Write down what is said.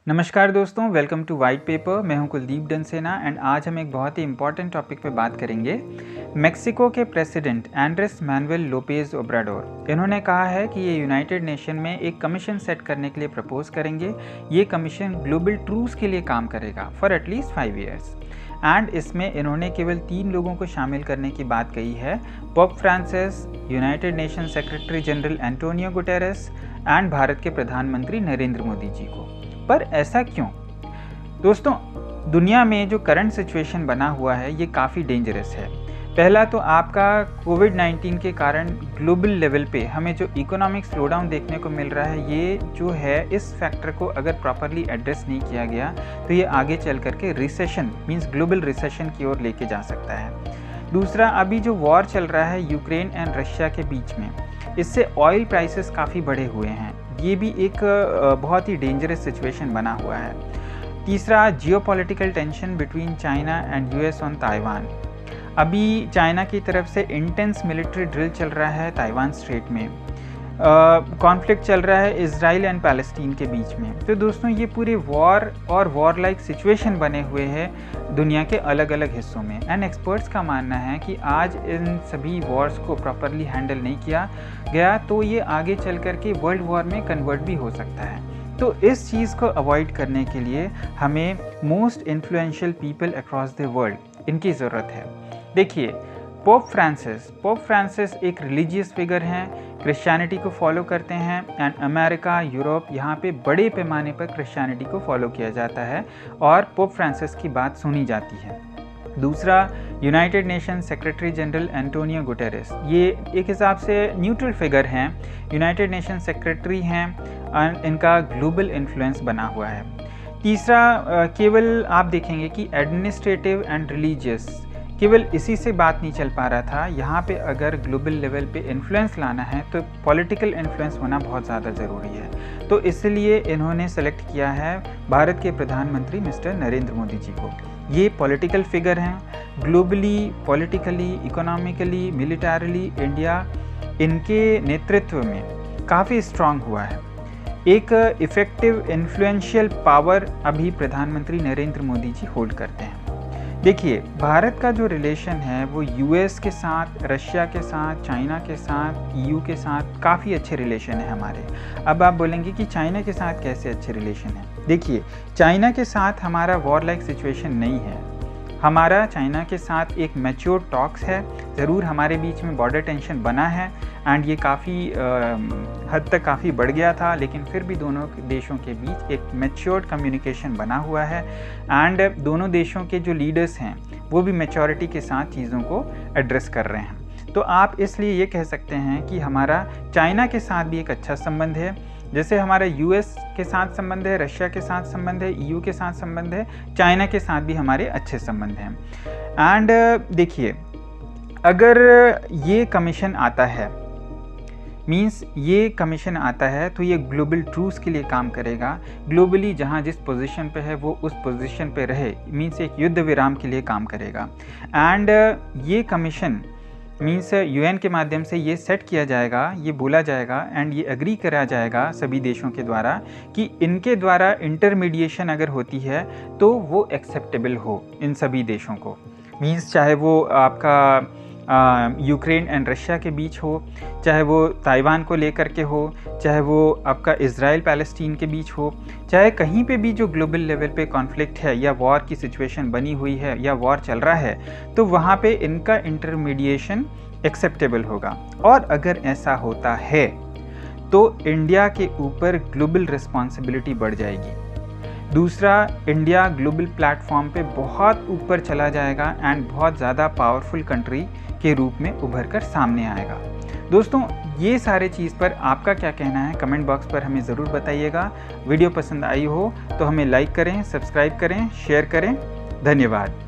नमस्कार दोस्तों, welcome to white paper. मैं हूं कुलदीप डनसेना एंड आज हम एक बहुत ही इंपॉर्टेंट टॉपिक पे बात करेंगे। मेक्सिको के president Andres Manuel Lopez Obrador, इन्होंने कहा है कि ये यूनाइटेड नेशन में एक कमीशन सेट करने के लिए प्रपोज करेंगे। ये कमीशन ग्लोबल ट्रूथ के लिए काम करेगा फॉर एटलीस्ट 5 ईयर्स एंड इसमें इन्होंने केवल 3 लोगों को शामिल करने की बात कही है। Pope Francis, United nation secretary general Antonio Guterres and Bharat के प्रधानमंत्री नरेंद्र मोदी जी को। पर ऐसा क्यों? दोस्तों, दुनिया में जो करंट सिचुएशन बना हुआ है ये काफ़ी डेंजरस है। पहला तो आपका कोविड-19 के कारण ग्लोबल लेवल पे हमें जो इकोनॉमिक स्लोडाउन देखने को मिल रहा है, ये जो है इस फैक्टर को अगर प्रॉपरली एड्रेस नहीं किया गया तो ये आगे चल करके रिसेशन मींस ग्लोबल रिसेशन की ओर लेके जा सकता है। दूसरा, अभी जो वॉर चल रहा है यूक्रेन एंड रशिया के बीच में, इससे ऑयल प्राइसेस काफ़ी बढ़े हुए हैं। ये भी एक बहुत ही डेंजरस सिचुएशन बना हुआ है। तीसरा, geopolitical tension between China and US on Taiwan. अभी चाइना की तरफ से इंटेंस मिलिट्री ड्रिल चल रहा है ताइवान स्ट्रेट में। कॉन्फ्लिक्ट चल रहा है इजराइल एंड पैलेस्टीन के बीच में। तो दोस्तों, ये पूरे वॉर और वॉर लाइक सिचुएशन बने हुए हैं दुनिया के अलग अलग हिस्सों में एंड एक्सपर्ट्स का मानना है कि आज इन सभी वॉर्स को प्रॉपरली हैंडल नहीं किया गया तो ये आगे चल कर के वर्ल्ड वॉर में कन्वर्ट भी हो सकता है। तो इस चीज़ को अवॉइड करने के लिए हमें most influential people across the world इनकी ज़रूरत है। देखिए, पोप फ्रांसिस एक रिलीजियस फिगर हैं, क्रिश्चियनिटी को फॉलो करते हैं एंड अमेरिका, यूरोप, यहाँ पे बड़े पैमाने पर क्रिश्चियनिटी को फॉलो किया जाता है और पोप फ्रांसिस की बात सुनी जाती है। दूसरा, United nation secretary general Antonio Guterres, ये एक हिसाब से न्यूट्रल फिगर हैं, यूनाइटेड नेशन सेक्रेटरी हैं और इनका ग्लोबल इन्फ्लुएंस बना हुआ है। तीसरा, केवल आप देखेंगे कि एडमिनिस्ट्रेटिव एंड रिलीजियस केवल इसी से बात नहीं चल पा रहा था। यहाँ पे अगर ग्लोबल लेवल पे इन्फ्लुएंस लाना है तो पॉलिटिकल इन्फ्लुएंस होना बहुत ज़्यादा ज़रूरी है। तो इसलिए इन्होंने सेलेक्ट किया है भारत के प्रधानमंत्री मिस्टर नरेंद्र मोदी जी को। ये पॉलिटिकल फिगर हैं, globally, politically, economically, militarily India इनके नेतृत्व में काफ़ी स्ट्रांग हुआ है। एक इफ़ेक्टिव इन्फ्लुएंशियल पावर अभी प्रधानमंत्री नरेंद्र मोदी जी होल्ड करते हैं। देखिए, भारत का जो रिलेशन है वो यूएस के साथ, रशिया के साथ, चाइना के साथ, ईयू के साथ काफ़ी अच्छे रिलेशन है हमारे। अब आप बोलेंगे कि चाइना के साथ कैसे अच्छे रिलेशन है? देखिए, चाइना के साथ हमारा वॉर लाइक सिचुएशन नहीं है। हमारा चाइना के साथ एक मैच्योर टॉक्स है। ज़रूर हमारे बीच में बॉर्डर टेंशन बना है एंड ये काफ़ी हद तक काफ़ी बढ़ गया था, लेकिन फिर भी दोनों देशों के बीच एक मैच्योर्ड कम्युनिकेशन बना हुआ है एंड दोनों देशों के जो लीडर्स हैं वो भी मैच्योरिटी के साथ चीज़ों को एड्रेस कर रहे हैं। तो आप इसलिए ये कह सकते हैं कि हमारा चाइना के साथ भी एक अच्छा संबंध है। जैसे हमारा यूएस के साथ संबंध है, रशिया के साथ संबंध है, ईयू के साथ संबंध है, चाइना के साथ भी हमारे अच्छे संबंध हैं। एंड देखिए, अगर ये कमीशन आता है तो ये ग्लोबल ट्रूथ के लिए काम करेगा। ग्लोबली जहाँ जिस पोजीशन पे है वो उस पोजीशन पे रहे, मीन्स एक युद्ध विराम के लिए काम करेगा। एंड ये कमीशन मीन्स यूएन के माध्यम से ये सेट किया जाएगा, ये बोला जाएगा एंड ये एग्री करा जाएगा सभी देशों के द्वारा कि इनके द्वारा इंटरमीडिएशन अगर होती है तो वो एक्सेप्टेबल हो इन सभी देशों को। मीन्स चाहे वो आपका यूक्रेन एंड रशिया के बीच हो, चाहे वो ताइवान को लेकर के हो, चाहे वो आपका इजराइल पैलेस्टीन के बीच हो, चाहे कहीं पे भी जो ग्लोबल लेवल पे कॉन्फ्लिक्ट है या वॉर की सिचुएशन बनी हुई है या वॉर चल रहा है, तो वहाँ पे इनका इंटरमीडिएशन एक्सेप्टेबल होगा। और अगर ऐसा होता है तो इंडिया के ऊपर ग्लोबल रिस्पॉन्सिबिलिटी बढ़ जाएगी। दूसरा, इंडिया ग्लोबल प्लेटफॉर्म पे बहुत ऊपर चला जाएगा एंड बहुत ज़्यादा पावरफुल कंट्री के रूप में उभर कर सामने आएगा। दोस्तों, ये सारे चीज़ पर आपका क्या कहना है कमेंट बॉक्स पर हमें ज़रूर बताइएगा। वीडियो पसंद आई हो तो हमें लाइक करें, सब्सक्राइब करें, शेयर करें। धन्यवाद।